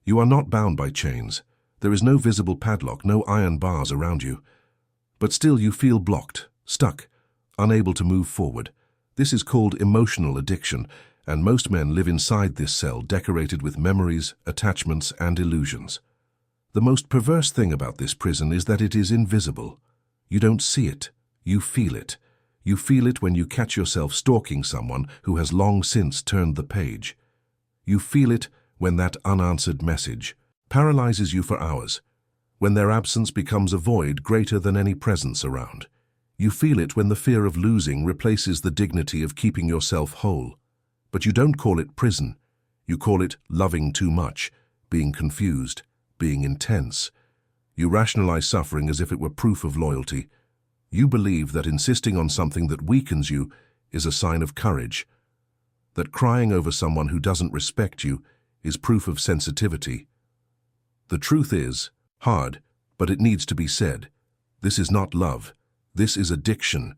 You are not bound by chains. There is no visible padlock, no iron bars around you. But still you feel blocked, stuck, unable to move forward. This is called emotional addiction, and most men live inside this cell decorated with memories, attachments, and illusions. The most perverse thing about this prison is that it is invisible. You don't see it, you feel it. You feel it when you catch yourself stalking someone who has long since turned the page. You feel it when that unanswered message paralyzes you for hours, when their absence becomes a void greater than any presence around. You feel it when the fear of losing replaces the dignity of keeping yourself whole. But you don't call it prison. You call it loving too much, being confused, being intense. You rationalize suffering as if it were proof of loyalty. You believe that insisting on something that weakens you is a sign of courage, that crying over someone who doesn't respect you is proof of sensitivity. The truth is, hard, but it needs to be said, this is not love. This is addiction.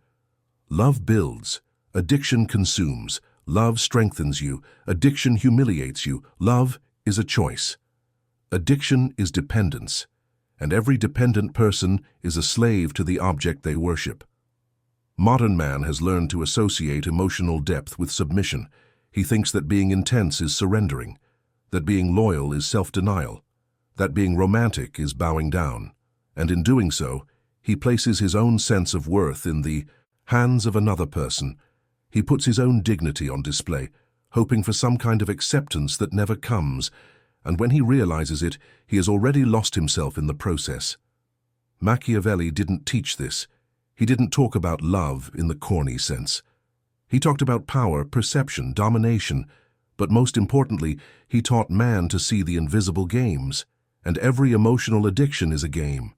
Love builds. Addiction consumes. Love strengthens you. Addiction humiliates you. Love is a choice. Addiction is dependence, and every dependent person is a slave to the object they worship. Modern man has learned to associate emotional depth with submission. He thinks that being intense is surrendering, that being loyal is self-denial, that being romantic is bowing down, and in doing so, he places his own sense of worth in the hands of another person. He puts his own dignity on display, hoping for some kind of acceptance that never comes, and when he realizes it, he has already lost himself in the process. Machiavelli didn't teach this. He didn't talk about love in the corny sense. He talked about power, perception, domination, but most importantly, he taught man to see the invisible games, and every emotional addiction is a game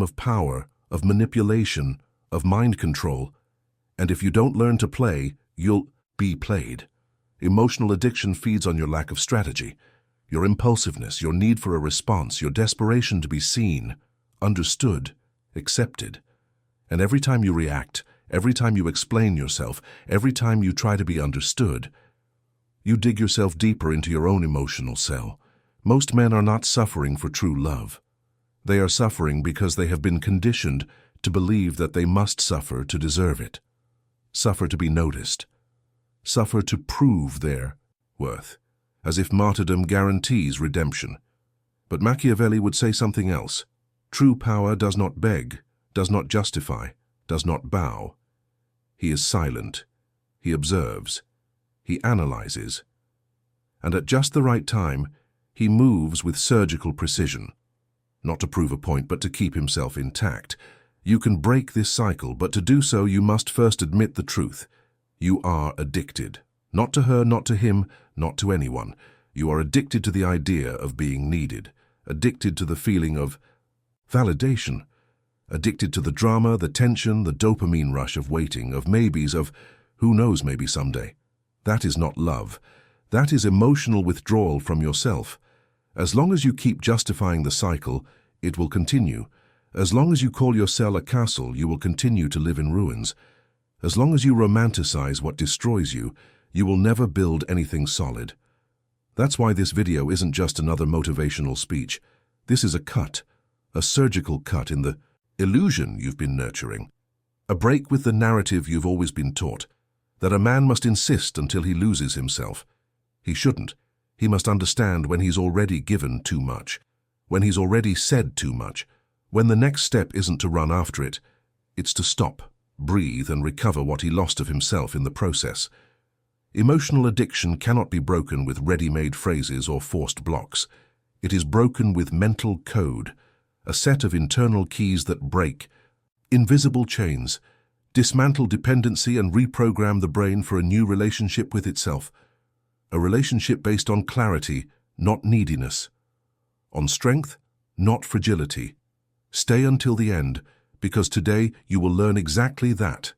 of power, of manipulation, of mind control, and if you don't learn to play, you'll be played. Emotional addiction feeds on your lack of strategy, your impulsiveness, your need for a response, your desperation to be seen, understood, accepted. And every time you react, every time you explain yourself, every time you try to be understood, you dig yourself deeper into your own emotional cell. Most men are not suffering for true love. They are suffering because they have been conditioned to believe that they must suffer to deserve it, suffer to be noticed, suffer to prove their worth, as if martyrdom guarantees redemption. But Machiavelli would say something else. True power does not beg, does not justify, does not bow. He is silent, he observes, he analyzes, and at just the right time, he moves with surgical precision. Not to prove a point, but to keep himself intact. You can break this cycle, but to do so you must first admit the truth. You are addicted. Not to her, not to him, not to anyone. You are addicted to the idea of being needed, addicted to the feeling of validation, addicted to the drama, the tension, the dopamine rush of waiting, of maybes, of who knows maybe someday. That is not love. That is emotional withdrawal from yourself. As long as you keep justifying the cycle, it will continue. As long as you call your cell a castle, you will continue to live in ruins. As long as you romanticize what destroys you, you will never build anything solid. That's why this video isn't just another motivational speech. This is a cut, a surgical cut in the illusion you've been nurturing. A break with the narrative you've always been taught, that a man must insist until he loses himself. He shouldn't. He must understand when he's already given too much, when he's already said too much, when the next step isn't to run after it, it's to stop, breathe, and recover what he lost of himself in the process. Emotional addiction cannot be broken with ready-made phrases or forced blocks. It is broken with mental code, a set of internal keys that break, invisible chains, dismantle dependency and reprogram the brain for a new relationship with itself. A relationship based on clarity, not neediness. On strength, not fragility. Stay until the end, because today you will learn exactly that.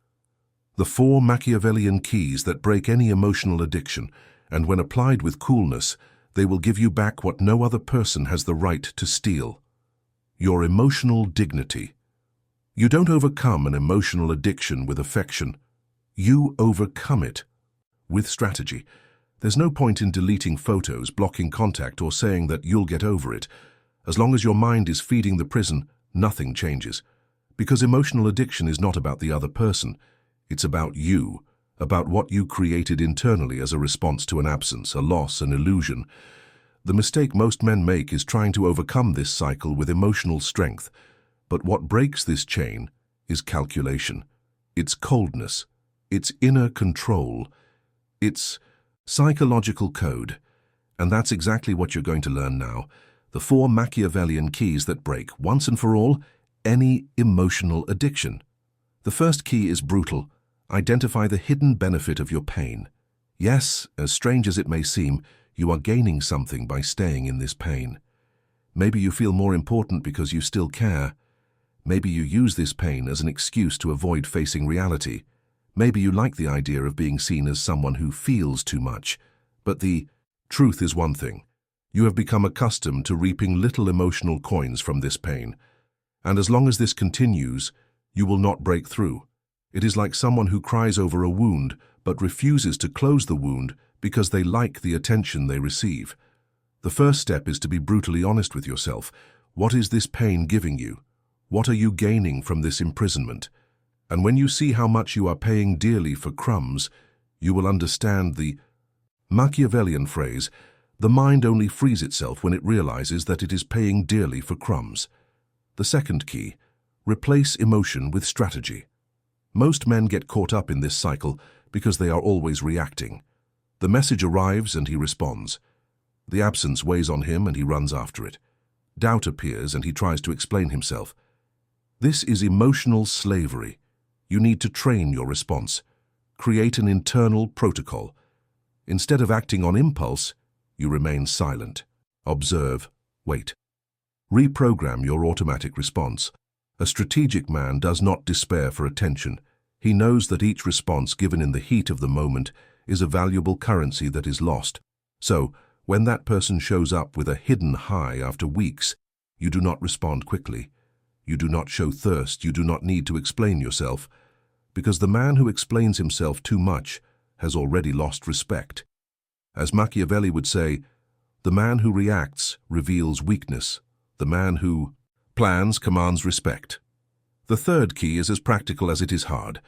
The 4 Machiavellian keys that break any emotional addiction, and when applied with coolness, they will give you back what no other person has the right to steal. Your emotional dignity. You don't overcome an emotional addiction with affection. You overcome it with strategy. There's no point in deleting photos, blocking contact, or saying that you'll get over it. As long as your mind is feeding the prison, nothing changes. Because emotional addiction is not about the other person. It's about you, about what you created internally as a response to an absence, a loss, an illusion. The mistake most men make is trying to overcome this cycle with emotional strength. But what breaks this chain is calculation. It's coldness. It's inner control. It's psychological code. And that's exactly what you're going to learn now. The 4 Machiavellian keys that break, once and for all, any emotional addiction. The first key is brutal. Identify the hidden benefit of your pain. Yes, as strange as it may seem, you are gaining something by staying in this pain. Maybe you feel more important because you still care. Maybe you use this pain as an excuse to avoid facing reality. Maybe you like the idea of being seen as someone who feels too much. But the truth is one thing. You have become accustomed to reaping little emotional coins from this pain. And as long as this continues, you will not break through. It is like someone who cries over a wound but refuses to close the wound because they like the attention they receive. The first step is to be brutally honest with yourself. What is this pain giving you? What are you gaining from this imprisonment? And when you see how much you are paying dearly for crumbs, you will understand the Machiavellian phrase, the mind only frees itself when it realizes that it is paying dearly for crumbs. The second key, replace emotion with strategy. Most men get caught up in this cycle because they are always reacting. The message arrives and he responds. The absence weighs on him and he runs after it. Doubt appears and he tries to explain himself. This is emotional slavery. You need to train your response. Create an internal protocol. Instead of acting on impulse, you remain silent. Observe. Wait. Reprogram your automatic response. A strategic man does not despair for attention. He knows that each response given in the heat of the moment is a valuable currency that is lost. So, when that person shows up with a hidden high after weeks, you do not respond quickly. You do not show thirst. You do not need to explain yourself. Because the man who explains himself too much has already lost respect. As Machiavelli would say, the man who reacts reveals weakness. The man who plans commands respect. The third key is as practical as it is hard.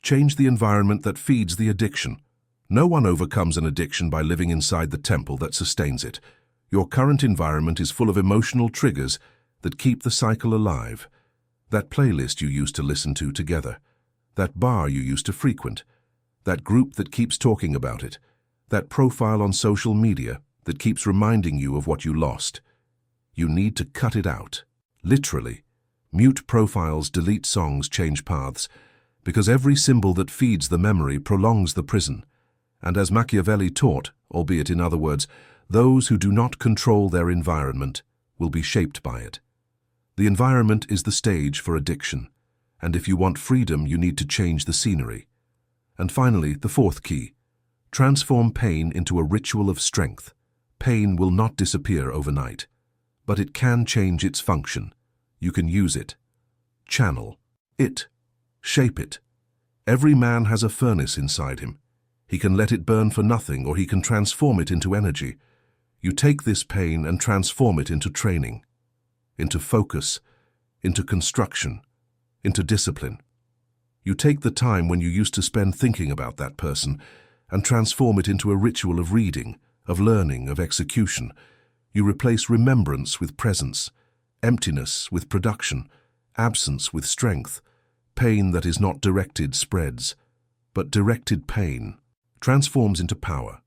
Change the environment that feeds the addiction. No one overcomes an addiction by living inside the temple that sustains it. Your current environment is full of emotional triggers that keep the cycle alive. That playlist you used to listen to together. That bar you used to frequent. That group that keeps talking about it. That profile on social media that keeps reminding you of what you lost. You need to cut it out. Literally. Mute profiles, delete songs, change paths. Because every symbol that feeds the memory prolongs the prison. And as Machiavelli taught, albeit in other words, those who do not control their environment will be shaped by it. The environment is the stage for addiction. And if you want freedom, you need to change the scenery. And finally, the fourth key. Transform pain into a ritual of strength. Pain will not disappear overnight. But it can change its function. You can use it. Channel it. Shape it. Every man has a furnace inside him. He can let it burn for nothing, or he can transform it into energy. You take this pain and transform it into training, into focus, into construction, into discipline. You take the time when you used to spend thinking about that person and transform it into a ritual of reading, of learning, of execution. You replace remembrance with presence, emptiness with production, absence with strength. Pain that is not directed spreads, but directed pain transforms into power.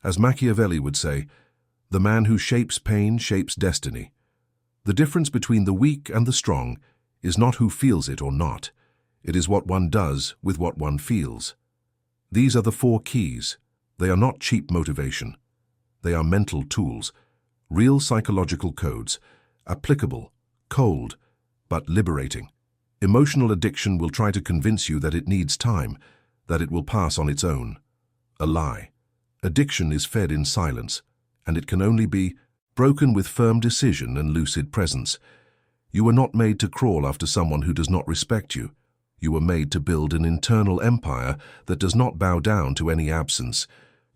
As Machiavelli would say, the man who shapes pain shapes destiny. The difference between the weak and the strong is not who feels it or not. It is what one does with what one feels. These are the 4 keys. They are not cheap motivation. They are mental tools, real psychological codes, applicable, cold, but liberating. Emotional addiction will try to convince you that it needs time, that it will pass on its own. A lie. Addiction is fed in silence, and it can only be broken with firm decision and lucid presence. You were not made to crawl after someone who does not respect you. You were made to build an internal empire that does not bow down to any absence.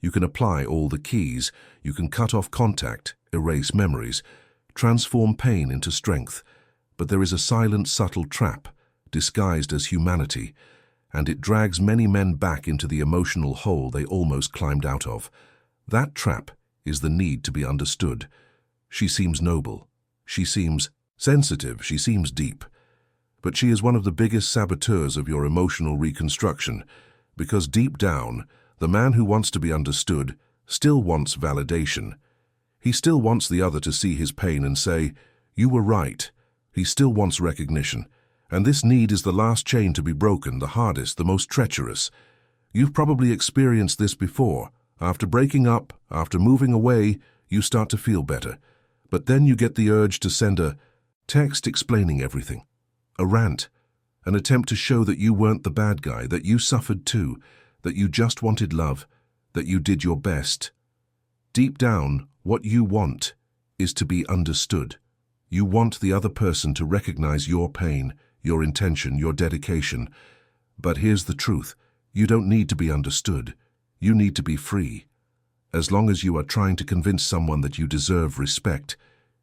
You can apply all the keys. You can cut off contact, erase memories, transform pain into strength. But there is a silent, subtle trap, disguised as humanity, and it drags many men back into the emotional hole they almost climbed out of. That trap is the need to be understood. She seems noble. She seems sensitive. She seems deep. But she is one of the biggest saboteurs of your emotional reconstruction, because deep down, the man who wants to be understood still wants validation. He still wants the other to see his pain and say, "You were right." He still wants recognition. And this need is the last chain to be broken, the hardest, the most treacherous. You've probably experienced this before. After breaking up, after moving away, you start to feel better. But then you get the urge to send a text explaining everything. A rant. An attempt to show that you weren't the bad guy, that you suffered too, that you just wanted love, that you did your best. Deep down, what you want is to be understood. You want the other person to recognize your pain, your intention, your dedication. But here's the truth. You don't need to be understood. You need to be free. As long as you are trying to convince someone that you deserve respect,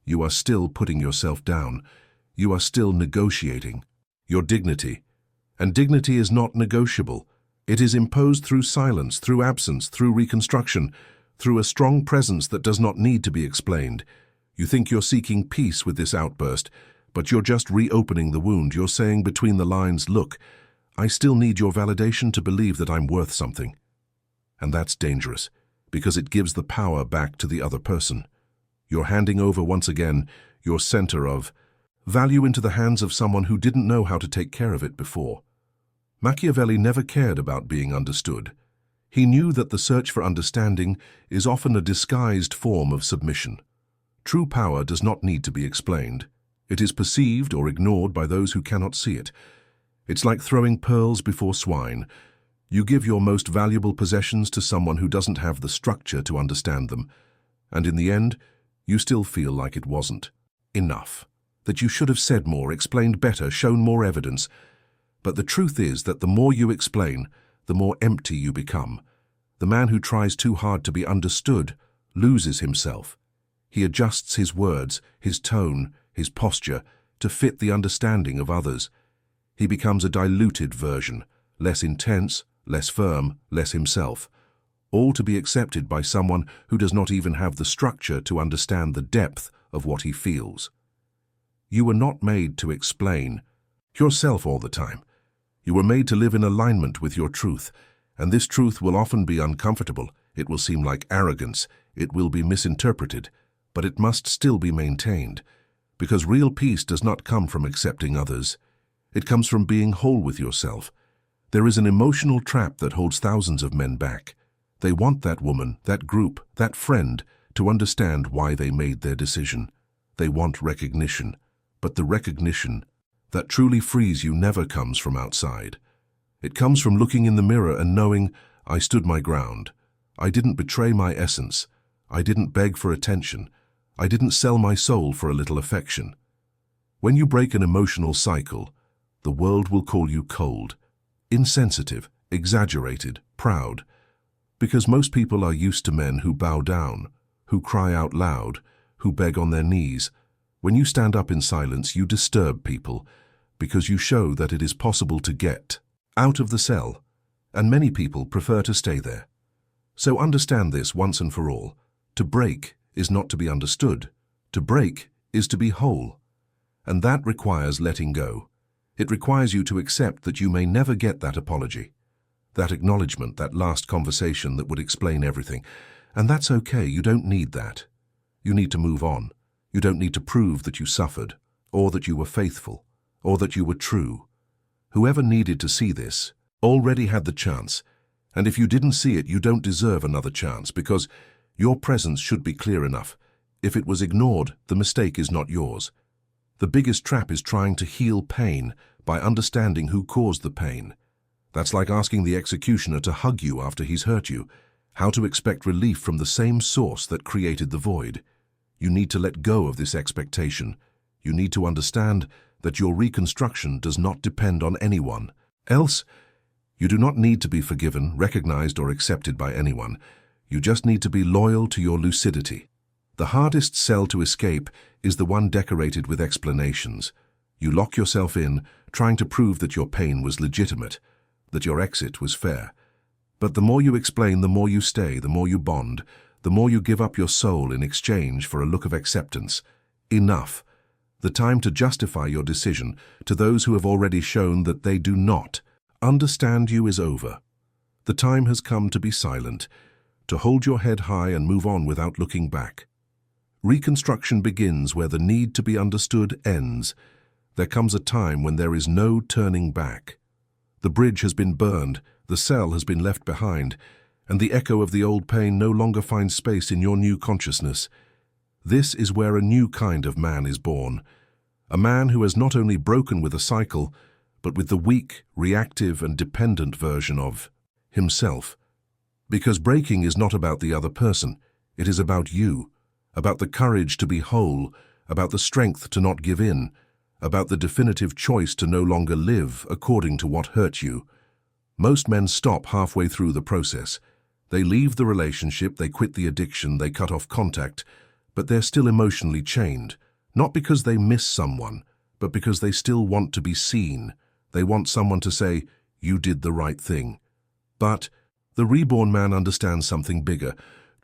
you are still putting yourself down. You are still negotiating your dignity. And dignity is not negotiable. It is imposed through silence, through absence, through reconstruction, through a strong presence that does not need to be explained. You think you're seeking peace with this outburst, but you're just reopening the wound. You're saying between the lines, "Look, I still need your validation to believe that I'm worth something." And that's dangerous, because it gives the power back to the other person. You're handing over once again your center of value into the hands of someone who didn't know how to take care of it before. Machiavelli never cared about being understood. He knew that the search for understanding is often a disguised form of submission. True power does not need to be explained. It is perceived or ignored by those who cannot see it. It's like throwing pearls before swine. You give your most valuable possessions to someone who doesn't have the structure to understand them, and in the end, you still feel like it wasn't enough, that you should have said more, explained better, shown more evidence. But the truth is that the more you explain, the more empty you become. The man who tries too hard to be understood loses himself. He adjusts his words, his tone, his posture to fit the understanding of others. He becomes a diluted version, less intense, less firm, less himself, all to be accepted by someone who does not even have the structure to understand the depth of what he feels. You were not made to explain yourself all the time. You were made to live in alignment with your truth, and this truth will often be uncomfortable. It will seem like arrogance. It will be misinterpreted, but it must still be maintained, because real peace does not come from accepting others. It comes from being whole with yourself. There is an emotional trap that holds thousands of men back. They want that woman, that group, that friend to understand why they made their decision. They want recognition, but the recognition that truly frees you never comes from outside. It comes from looking in the mirror and knowing, I stood my ground. I didn't betray my essence. I didn't beg for attention. I didn't sell my soul for a little affection. When you break an emotional cycle, the world will call you cold, insensitive, exaggerated, proud, because most people are used to men who bow down, who cry out loud, who beg on their knees. When you stand up in silence, you disturb people, because you show that it is possible to get out of the cell, and many people prefer to stay there. So understand this once and for all. To break is not to be understood. To break is to be whole. And that requires letting go. It requires you to accept that you may never get that apology, that acknowledgement, that last conversation that would explain everything. And that's okay. You don't need that. You need to move on. You don't need to prove that you suffered, or that you were faithful, or that you were true. Whoever needed to see this already had the chance. And if you didn't see it, you don't deserve another chance, because your presence should be clear enough. If it was ignored, the mistake is not yours. The biggest trap is trying to heal pain by understanding who caused the pain. That's like asking the executioner to hug you after he's hurt you. How to expect relief from the same source that created the void. You need to let go of this expectation. You need to understand that your reconstruction does not depend on anyone else. You do not need to be forgiven, recognized, or accepted by anyone. You just need to be loyal to your lucidity. The hardest cell to escape is the one decorated with explanations. You lock yourself in, trying to prove that your pain was legitimate, that your exit was fair. But the more you explain, the more you stay, the more you bond, the more you give up your soul in exchange for a look of acceptance. Enough. The time to justify your decision to those who have already shown that they do not understand you is over. The time has come to be silent, to hold your head high and move on without looking back. Reconstruction begins where the need to be understood ends. There comes a time when there is no turning back. The bridge has been burned, the cell has been left behind, and the echo of the old pain no longer finds space in your new consciousness. This is where a new kind of man is born. A man who has not only broken with a cycle, but with the weak, reactive and dependent version of himself. Because breaking is not about the other person, it is about you, about the courage to be whole, about the strength to not give in, about the definitive choice to no longer live according to what hurt you. Most men stop halfway through the process. They leave the relationship, they quit the addiction, they cut off contact, but they're still emotionally chained, not because they miss someone, but because they still want to be seen. They want someone to say, "You did the right thing." But the reborn man understands something bigger.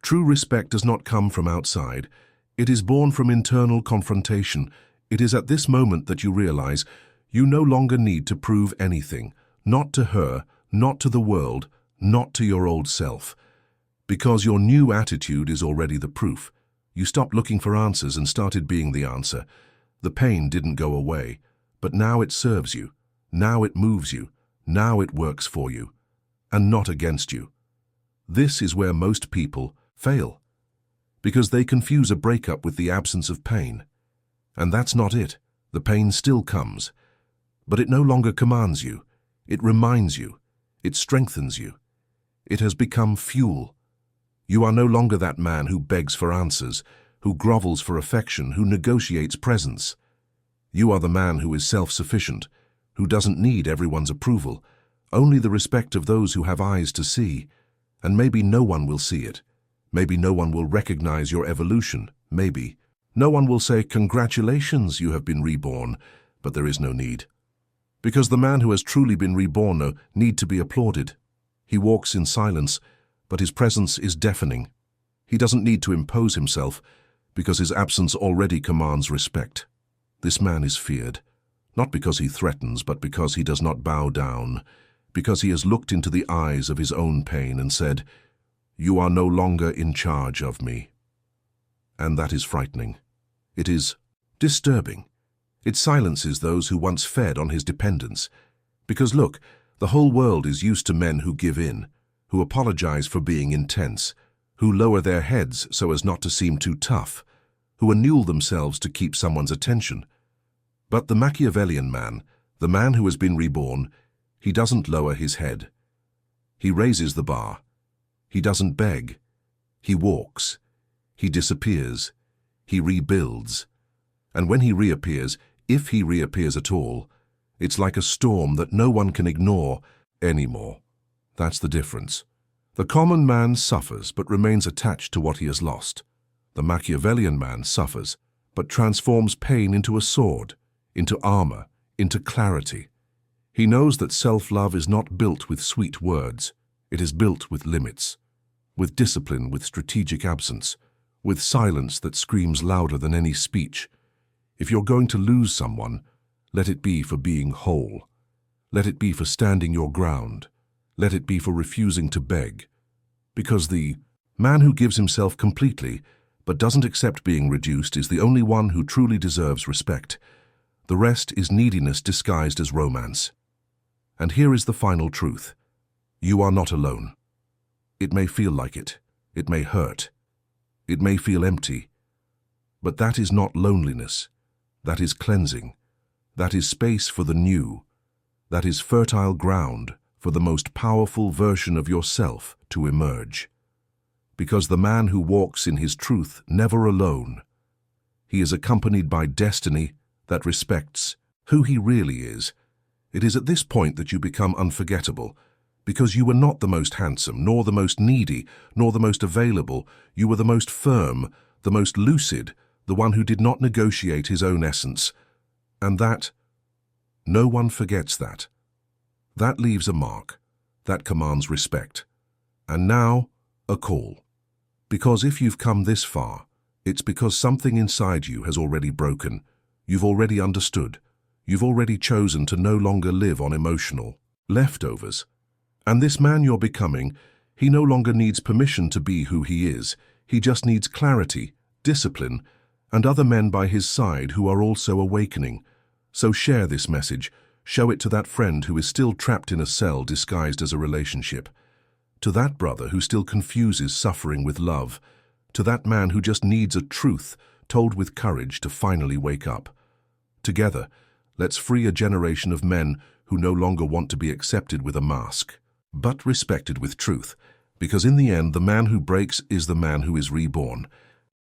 True respect does not come from outside. It is born from internal confrontation. It is at this moment that you realize you no longer need to prove anything, not to her, not to the world, not to your old self. Because your new attitude is already the proof. You stopped looking for answers and started being the answer. The pain didn't go away, but now it serves you. Now it moves you. Now it works for you, and not against you. This is where most people fail, because they confuse a breakup with the absence of pain. And that's not it. The pain still comes, but it no longer commands you. It reminds you. It strengthens you. It has become fuel. You are no longer that man who begs for answers, who grovels for affection, who negotiates presence. You are the man who is self-sufficient, who doesn't need everyone's approval, only the respect of those who have eyes to see. And maybe no one will see it. Maybe no one will recognize your evolution. Maybe no one will say, "Congratulations, you have been reborn," but there is no need. Because the man who has truly been reborn no need to be applauded. He walks in silence, but his presence is deafening. He doesn't need to impose himself, because his absence already commands respect. This man is feared, not because he threatens, but because he does not bow down, because he has looked into the eyes of his own pain and said, "You are no longer in charge of me." And that is frightening. It is disturbing. It silences those who once fed on his dependence. Because look, the whole world is used to men who give in, who apologize for being intense, who lower their heads so as not to seem too tough, who annul themselves to keep someone's attention. But the Machiavellian man, the man who has been reborn, he doesn't lower his head. He raises the bar. He doesn't beg. He walks. He disappears. He rebuilds. And when he reappears, if he reappears at all, it's like a storm that no one can ignore anymore. That's the difference. The common man suffers but remains attached to what he has lost. The Machiavellian man suffers but transforms pain into a sword, into armor, into clarity. He knows that self-love is not built with sweet words. It is built with limits, with discipline, with strategic absence, with silence that screams louder than any speech. If you're going to lose someone, let it be for being whole. Let it be for standing your ground. Let it be for refusing to beg. Because the man who gives himself completely but doesn't accept being reduced is the only one who truly deserves respect. The rest is neediness disguised as romance. And here is the final truth. You are not alone. It may feel like it. It may hurt. It may feel empty. But that is not loneliness. That is cleansing. That is space for the new. That is fertile ground for the most powerful version of yourself to emerge. Because the man who walks in his truth never alone. He is accompanied by destiny that respects who he really is. It is at this point that you become unforgettable, Because you were not the most handsome, nor the most needy, nor the most available. You were the most firm, the most lucid, the one who did not negotiate his own essence. And that, no one forgets that. That leaves a mark. That commands respect. And now, a call. Because if you've come this far, it's because something inside you has already broken. You've already understood. You've already chosen to no longer live on emotional leftovers. And this man you're becoming, he no longer needs permission to be who he is. He just needs clarity, discipline, and other men by his side who are also awakening. So share this message. Show it to that friend who is still trapped in a cell disguised as a relationship. To that brother who still confuses suffering with love. To that man who just needs a truth told with courage to finally wake up. Together, let's free a generation of men who no longer want to be accepted with a mask, but respected with truth. Because in the end, the man who breaks is the man who is reborn.